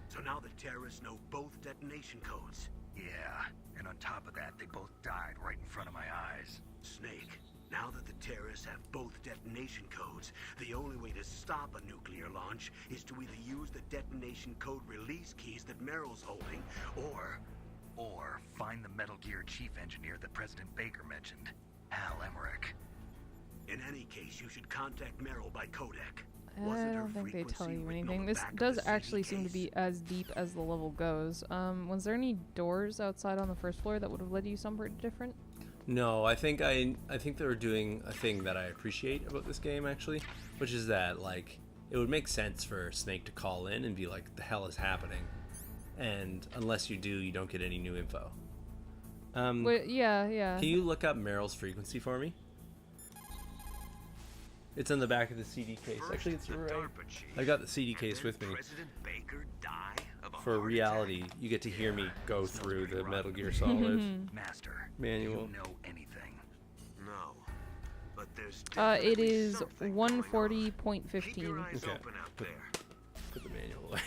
So now the terrorists know both detonation codes. Yeah, and on top of that, they both died right in front of my eyes. Snake, Now that the terrorists have both detonation codes, the only way to stop a nuclear launch is to either use the detonation code release keys that Meryl's holding, or find the Metal Gear chief engineer that President Baker mentioned, Hal Emmerich. in any case, you should contact Meryl by codec. I don't think they tell you anything. This does actually seem to be as deep as the level goes. Was there any doors outside on the first floor that would have led you somewhere different? No, I think they were doing a thing that I appreciate about this game actually, which is that like it would make sense for Snake to call in and be like, "The hell is happening?" And unless you do, you don't get any new info. Wait, yeah. Can you look up Meryl's frequency for me? It's on the back of the CD case. Actually, it's right. I got the CD case with me. For reality, you get to hear me go through the Metal Gear Solid Master, manual. do you know anything? No. But there's It is 140.15. Okay. Put the manual away.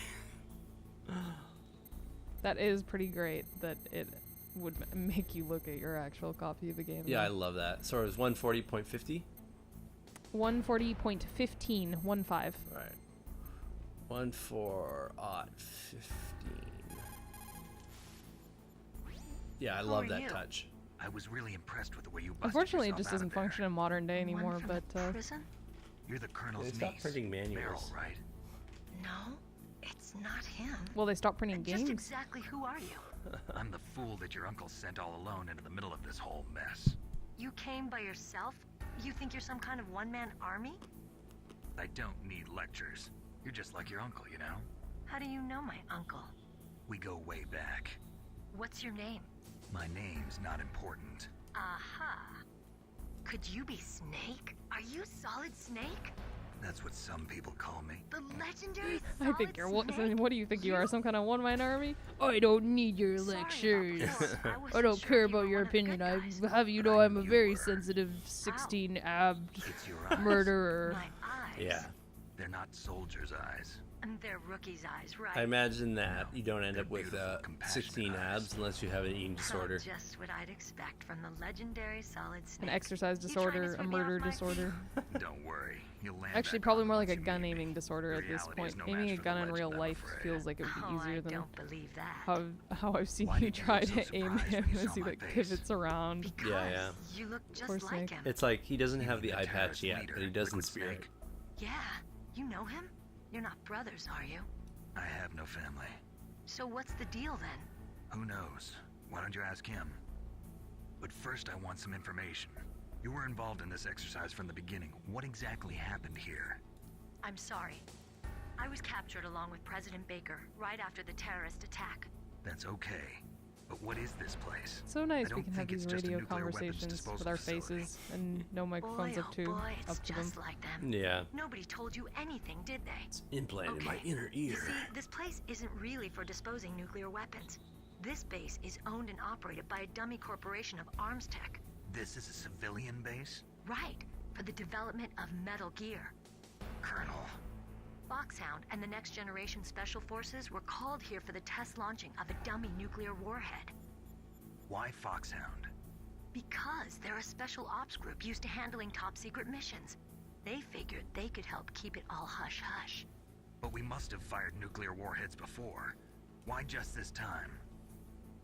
That is pretty great that it would make you look at your actual copy of the game. Yeah, I love that. So it was 140.50? 140.15, 15. Alright. 14.15. Yeah, I love that touch. I was really impressed with the way you busted Unfortunately, it yourself just out doesn't of there. function in modern day anymore, One from but the prison? You're the Colonel's They stopped niece, printing manuals. Meryl, right? No, it's not him. well, they stopped printing Just games. exactly who are you? I'm the fool that your uncle sent all alone into the middle of this whole mess. You came by yourself? You think you're some kind of one-man army? I don't need lectures. You're just like your uncle, you know? How do you know my uncle? We go way back. What's your name? My name's not important. Aha. Could you be Snake? Are you Solid Snake? That's what some people call me. The legendary I Solid think you're Snake? what do you think you are? Some kind of one-man army? I don't need your Sorry about lectures. this. I wasn't don't sure care if you about were your one of the opinion. good I guys. have you know I I'm a knew very you were. sensitive 16-abbed It's your eyes. murderer. My eyes. Yeah. They're not soldiers' eyes. And they're rookie's eyes, right? I imagine that you don't end up They're with beautiful, compassionate 16 eyes. abs unless you have an eating disorder. Just what I'd expect from the legendary Solid Snake. An exercise You trying to disorder, a throw me off murder my disorder. Don't worry, you'll land Actually, back probably on more like once a you gun meet me. aiming disorder at this Reality is point. no Aiming a match for gun the in real legend, I'm life afraid. feels like it would be Oh, easier I than don't believe that. how I've seen Why you did you try look so to aim surprised him when you as saw he my like face? pivots around. Because Yeah. you look just Poor like Snake. him. It's like he doesn't have You the mean eye the patch terrorist yet, leader, but he does in Liquid spirit. Snake? Yeah, you know him? You're not brothers, are you? I have no family. So what's the deal then? Who knows? Why don't you ask him? But first I want some information. You were involved in this exercise from the beginning. What exactly happened here? I'm sorry. I was captured along with President Baker right after the terrorist attack. That's okay. But what is this place? So nice I we don't can have think these it's just a radio nuclear weapons conversations disposal with our facility. faces and no microphones Boy, up oh to boy, it's up to them. just like them. Yeah. Nobody told you anything, did they? It's implanted in my Okay. inner You ear. see, this place isn't really for disposing nuclear weapons. This base is owned and operated by a dummy corporation of arms tech. This is a civilian base? Right, for the development of Metal Gear. Colonel. Foxhound and the Next Generation Special Forces were called here for the test launching of a dummy nuclear warhead. Why Foxhound? Because they're a special ops group used to handling top secret missions. They figured they could help keep it all hush-hush. But we must have fired nuclear warheads before. Why just this time?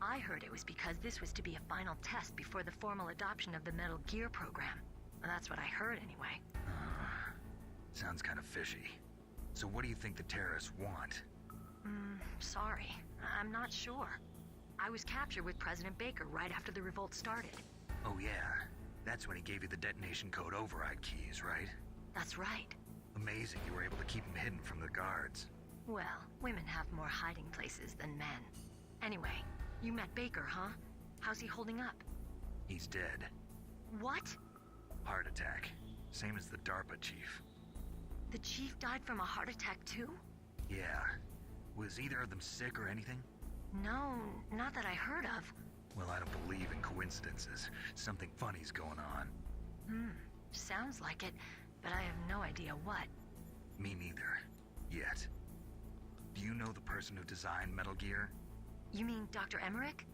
I heard it was because this was to be a final test before the formal adoption of the Metal Gear program. That's what I heard anyway. Sounds kind of fishy. So what do you think the terrorists want? Sorry. I'm not sure. I was captured with President Baker right after the revolt started. Oh yeah, that's when he gave you the detonation code override keys, right? That's right. Amazing you were able to keep him hidden from the guards. Well, women have more hiding places than men. Anyway, you met Baker, huh? How's he holding up? He's dead. What? Heart attack. Same as the DARPA chief. The chief died from a heart attack too? Yeah. Was either of them sick or anything? No, not that I heard of. Well, I don't believe in coincidences. Something funny's going on. Sounds like it, but I have no idea what. Me neither. Yet. Do you know the person who designed Metal Gear? You mean Dr. Emmerich?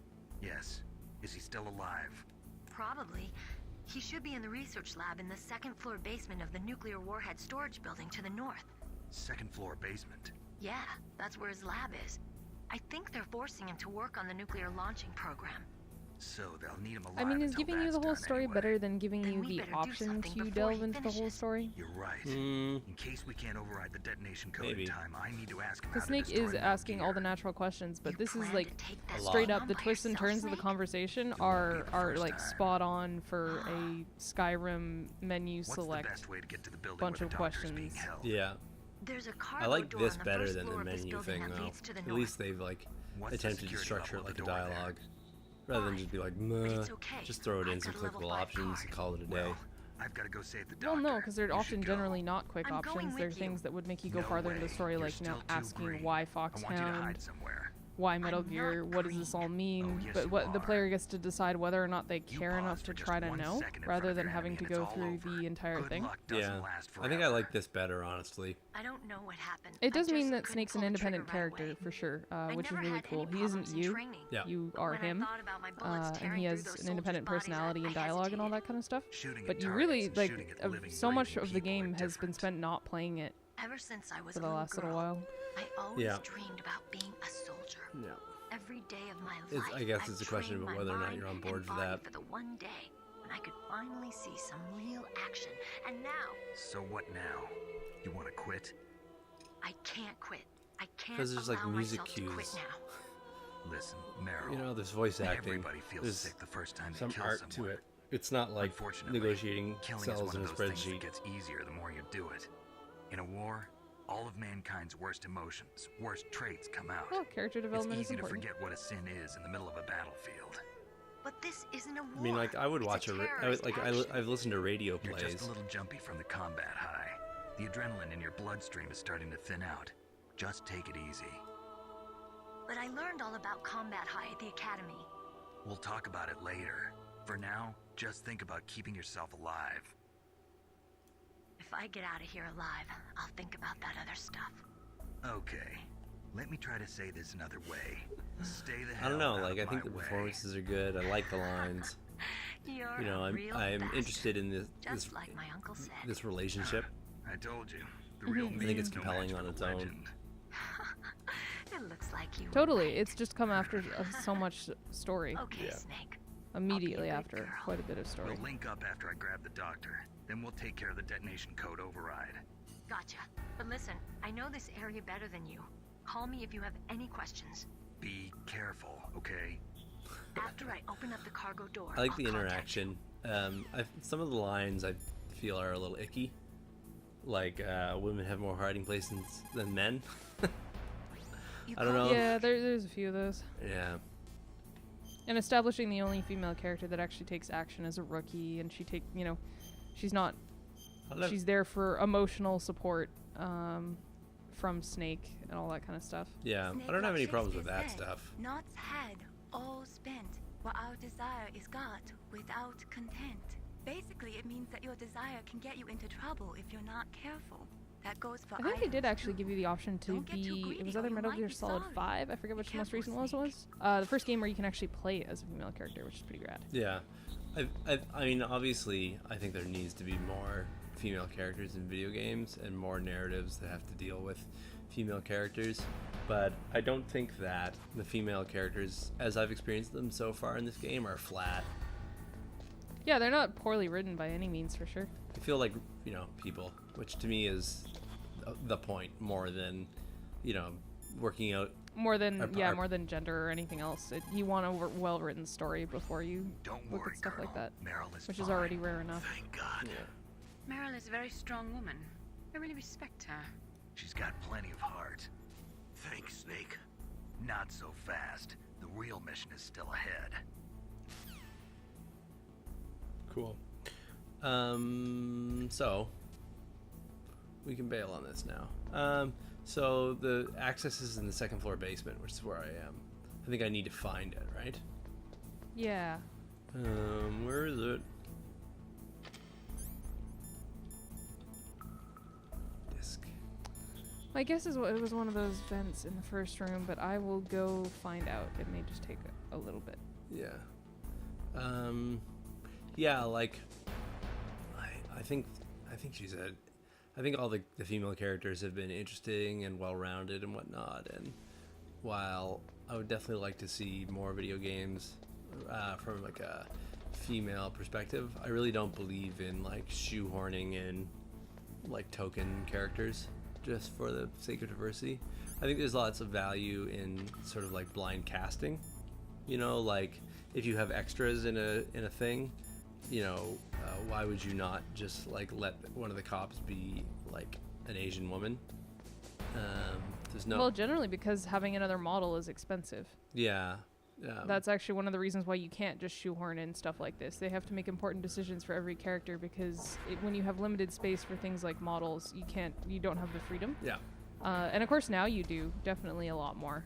Yes. Is he still alive? Probably. He should be in the research lab in the second floor basement of the nuclear warhead storage building to the north. Second floor basement. Yeah, that's where his lab is. I think they're forcing him to work on the nuclear launching program. So they'll need him alive. I mean, is until giving you that's the whole done story anyway. better than giving Then you we the better do option something to before delve he into the whole finishes. story? You're right. Mm, In case we can't override the detonation code Maybe. in time, I need to ask him Because how to Snake destroy is Metal asking all the Gear. natural questions, but You this is plan like to take that lot. straight bomb up the by twists and yourself, turns of the Snake? conversation It won't be are the first like time. spot on for a Skyrim menu What's the select best way to get to the building bunch where of the doctor's being questions. held? yeah. There's a I cargo like door this on the better first than the floor of this menu building thing, that though. leads to the At north. least they've like What's the attempted to security structure level it of like the a door then? dialogue, rather than just be like, "Meh," it's okay. just throw it in I've some got a level clickable 5 options card. and call it a day. Well, I've got to go save the Well, doctor. no, because they're You often should go. generally not quick I'm going options. They're with you. things that would make you go No farther into the way. story, You're like still too asking green. why I want you to Foxhound, hide somewhere. why Metal I'm Gear, not what does this all green. mean? Oh, yes, But you what the are. player gets to decide whether or not they You care enough paused to for try just to 1 know, second in rather front of than your having enemy to and it's go all through over. the entire Good thing. luck doesn't Yeah, last I think I forever. like this better, honestly. I don't know what happened. It I does mean just that couldn't Snake's an pull the independent trigger right character away. for sure, I which is never really had cool. any He isn't problems in you. training. Yeah. You But are when I him, thought about my bullets and tearing he through has those an soldiers' independent bodies, personality I and dialogue and all hesitated. that kind of stuff. Shooting But at you targets really and like shooting at living, so much breathing of the people are game has been different. spent not playing it Ever since I was for a the little last little girl, while. I always Yeah. dreamed about being a soldier. Yeah. Every day of my It's- life, I guess I've it's a question trained about my whether or not mind you're on and board for body that. for the one day when I could finally see some real action. And now, So what now? You want to quit? I can't quit. I can't 'Cause there's, like, allow music myself to quit cues. now. Listen, Meryl. You know, there's voice acting. Everybody feels There's sick the first time they some kill art someone. to it. It's not like Unfortunately, negotiating killing is cells one in a of those things that spreadsheet. gets easier the more you do it. In a war, all of mankind's worst emotions, worst traits come out. Oh, character development It's is easy to important. forget what a sin is in the middle of a battlefield. But this isn't a war. I mean, like I would It's watch terrorist action. I've listened to radio You're just plays. a little jumpy from the combat high. The adrenaline in your bloodstream is starting to thin out. Just take it easy. But I learned all about combat high at the academy. We'll talk about it later. For now, just think about keeping yourself alive. If I get out of here alive, I'll think about that other stuff. Okay. Let me try to say this another way. Stay the hell I don't know. out Like of I think my the way. performances are good. I like the lines. You're You know, a I'm real bastard, interested in this just like my uncle said. this relationship. I told you. The real Mhm. I think it's me's no compelling match on for its the own. legend. It looks like you were Totally, right. it's just come after so much story. Okay, Yeah. Snake. Immediately good after girl. quite a bit of story. We'll link up after I grab the doctor. Then we'll take care of the detonation code override. Gotcha. But listen, I know this area better than you. Call me if you have any questions. Be careful, okay? After I open up the cargo door, I like I'll the contact interaction. Some of the lines I feel are a little icky. Like women have more hiding places than men. you. I don't call know. me- Yeah, there's a few of those. Yeah. And establishing the only female character that actually takes action as a rookie, and she's not. I don't know. She's there for emotional support from Snake and all that kind of stuff. Yeah. Snake I don't have any like problems with Shakespeare that said, stuff. Nought's had, all spent, while our desire is got without content. Basically, it means that your desire can get you into trouble if you're not careful. That goes for I think they did items, actually too. give you the option to Don't get too be. It greedy was or either you Metal might Gear be Solid sorry. 5. I forget Be which the most careful, recent one Snake. was. The first game where you can actually play as a female character, which is pretty rad. Yeah. I mean, obviously, I think there needs to be more female characters in video games and more narratives that have to deal with female characters. But I don't think that the female characters, as I've experienced them so far in this game, are flat. Yeah, they're not poorly written by any means, for sure. They feel like, people, which to me is the point more than, working out. More than Our- more than gender or anything else. You want a well-written story before you Don't look worry, at stuff girl. like that, Meryl is which fine. is already rare enough. Thank God. Meryl is a very strong woman. I really respect her. She's got plenty of heart. Thanks, Snake. Not so fast. The real mission is still ahead. Cool. So we can bail on this now. So the access is in the second floor basement, which is where I am. I think I need to find it, right? Yeah. Where is it? Disc. My guess is it was one of those vents in the first room, but I will go find out. It may just take a little bit. Yeah. yeah, like I think she's a. I think all the female characters have been interesting and well-rounded and whatnot. And while I would definitely like to see more video games from like a female perspective, I really don't believe in like shoehorning in like token characters just for the sake of diversity. I think there's lots of value in sort of like blind casting. You know, like if you have extras in a thing, you know, why would you not just like let one of the cops be like an Asian woman? There's no. Well, generally because having another model is expensive. Yeah. That's actually one of the reasons why you can't just shoehorn in stuff like this. They have to make important decisions for every character because when you have limited space for things like models, you don't have the freedom. Yeah. And of course now you do, definitely a lot more.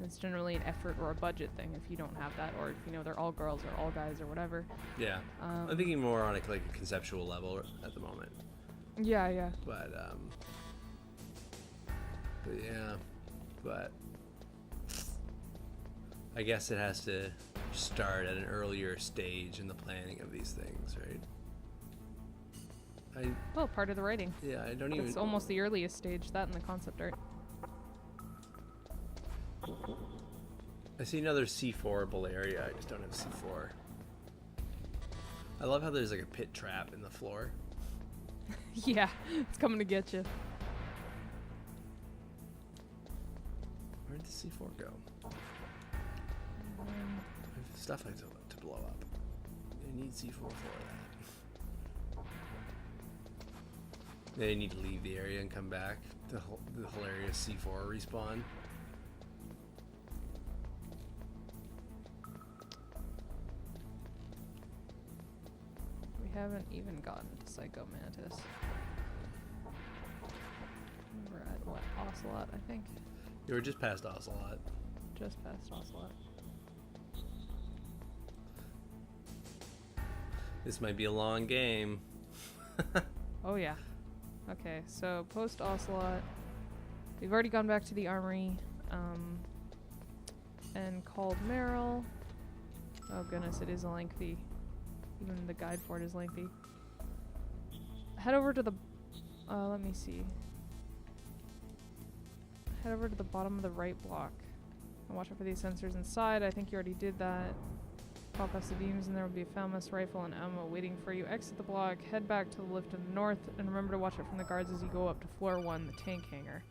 It's generally an effort or a budget thing if you don't have that, or if you know they're all girls or all guys or whatever. Yeah. I'm thinking more on like a conceptual level at the moment. Yeah. But yeah, but I guess it has to start at an earlier stage in the planning of these things, right? Well, part of the writing. Yeah, I don't even. It's almost the earliest stage, that and the concept art. I see another C4-able area. I just don't have C4. I love how there's like a pit trap in the floor. Yeah, it's coming to get you. Where did the C4 go? I have stuff I have to blow up. I need C4 for that. They need to leave the area and come back. The hilarious C4 respawn. We haven't even gotten to Psycho Mantis. We're at what? Ocelot, I think. You were just past Ocelot. Just past Ocelot. This might be a long game. Oh yeah. Okay, so post Ocelot, we've already gone back to the armory, and called Meryl. Oh goodness, it is lengthy. Even the guide for it is lengthy. Head over to the, let me see. Head over to the bottom of the right block. And watch out for these sensors inside. I think you already did that. Pop past the beams and there will be a Falmouth rifle and ammo waiting for you. Exit the block, head back to the lift in the north, and remember to watch out from the guards as you go up to floor 1, the tank hangar.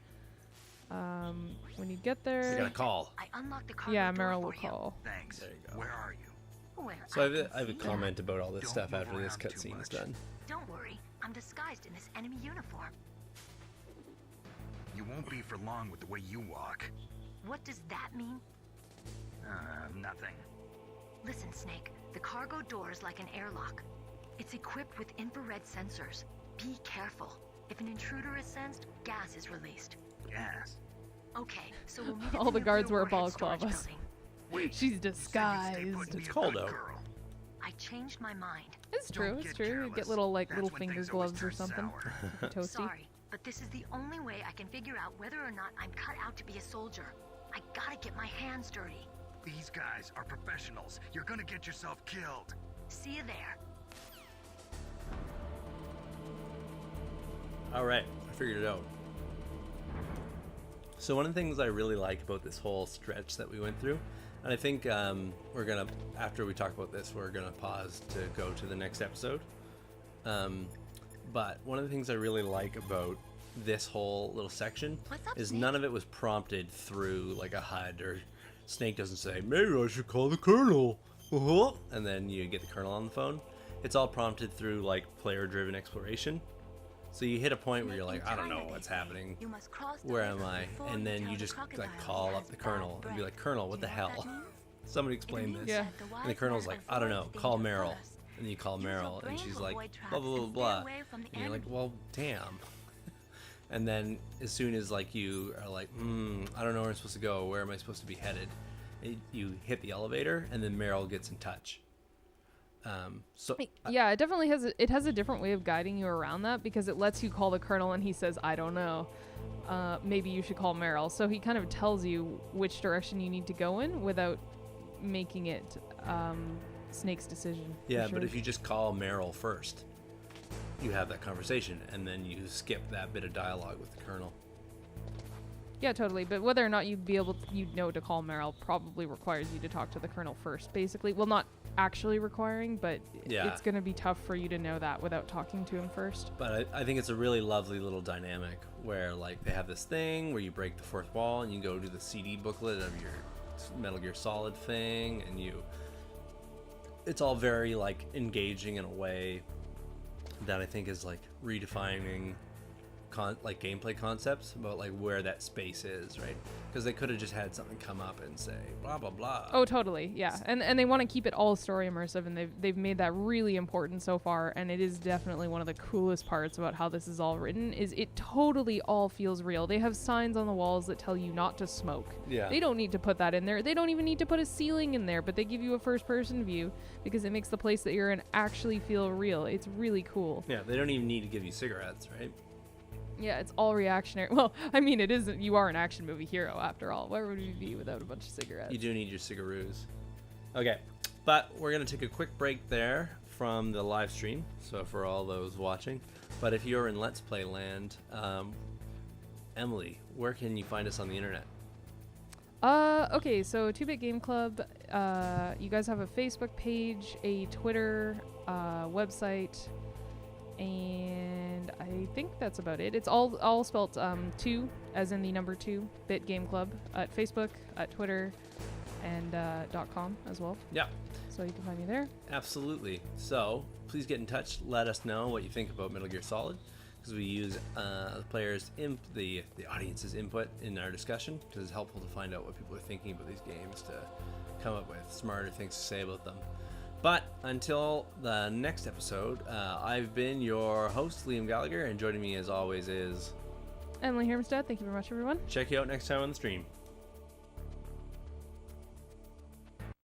When you get there... You got a call. I unlocked the cargo Yeah, door Meryl will for you. call. Thanks. There you go. Where are you? Where So I have can a see you. comment about all this Don't stuff move after this around too cutscene is much. done. Don't worry, I'm disguised in this enemy uniform. You won't be for long with the way you walk. What does that mean? Nothing. Listen, Snake, the cargo door is like an airlock. It's equipped with infrared sensors. Be careful. If an intruder is sensed, gas is released. Gas. Okay, so we'll meet at All the guards nuclear wear warhead storage balaclavas. building. Wait. She's you said you'd stay disguised. put and be It's a cold good out. girl. I changed my mind. It's Don't true, it's get true. You get careless. little That's little when finger things always gloves or turn something. sour. Toasty. Sorry, but this is the only way I can figure out whether or not I'm cut out to be a soldier. I gotta get my hands dirty. These guys are professionals. You're gonna get yourself killed. See you there. Alright, I figured it out. So one of the things I really like about this whole stretch that we went through, and I think we're gonna, after we talk about this, we're gonna pause to go to the next episode. But one of the things I really like about this whole little section What's up, is Snake? none of it was prompted through like a HUD, or Snake doesn't say, maybe I should call the colonel, and then you get the colonel on the phone. It's all prompted through like player-driven exploration. So you hit a point where you're like, I don't know what's happening. You must cross the Where river am I? before And then tell you the just crocodile like he call has up the bad colonel and be breath. like, Colonel, what Do the you know what hell? that means? Somebody It explain means this. Yeah. that the And the wise colonel's man like, I don't know, avoids call danger Meryl. first. And you call Use your Meryl, and brain she's to like, avoid blah, blah, traps blah, and blah. stay away from the And you're like, enemy. well, damn. And then as soon as like you are like, I don't know where I'm supposed to go. Where am I supposed to be headed? You hit the elevator, and then Meryl gets in touch. Yeah, it definitely has a different way of guiding you around that, because it lets you call the colonel and he says, I don't know. Maybe you should call Meryl. So he kind of tells you which direction you need to go in without making it Snake's decision. Yeah, for sure. but if you just call Meryl first, you have that conversation, and then you skip that bit of dialogue with the Colonel. Yeah, totally. But whether or not you'd know to call Meryl probably requires you to talk to the Colonel first, basically. Well, not actually requiring, but it's going to be tough for you to know that without talking to him first. But I think it's a really lovely little dynamic where, like, they have this thing where you break the fourth wall and you go to the CD booklet of your Metal Gear Solid thing, and it's all very, like, engaging in a way that I think is, like, redefining gameplay concepts about like where that space is, right? Because they could have just had something come up and say blah blah blah. Oh, totally, yeah. And they want to keep it all story immersive, and they've made that really important so far. And it is definitely one of the coolest parts about how this is all written. Is it totally all feels real. They have signs on the walls that tell you not to smoke. Yeah. They don't need to put that in there. They don't even need to put a ceiling in there, but they give you a first-person view because it makes the place that you're in actually feel real. It's really cool. Yeah, they don't even need to give you cigarettes, right? Yeah, it's all reactionary. Well, I mean, it isn't. You are an action movie hero, after all. Where would we be without a bunch of cigarettes? You do need your cigaroos. Okay, but we're going to take a quick break there from the live stream, so for all those watching. But if you're in Let's Play land, Emily, where can you find us on the internet? Okay, so 2-Bit Game Club, you guys have a Facebook page, a Twitter, website, and I think that's about it. It's all spelt 2, as in the number 2, Bit Game Club, at Facebook, at Twitter, and .com as well. Yeah. So you can find me there. Absolutely. So please get in touch. Let us know what you think about Metal Gear Solid, because we use the players' the audience's input in our discussion, because it's helpful to find out what people are thinking about these games to come up with smarter things to say about them. But until the next episode, I've been your host, Liam Gallagher, and joining me as always is Emily Hermstad. Thank you very much, everyone. Check you out next time on the stream.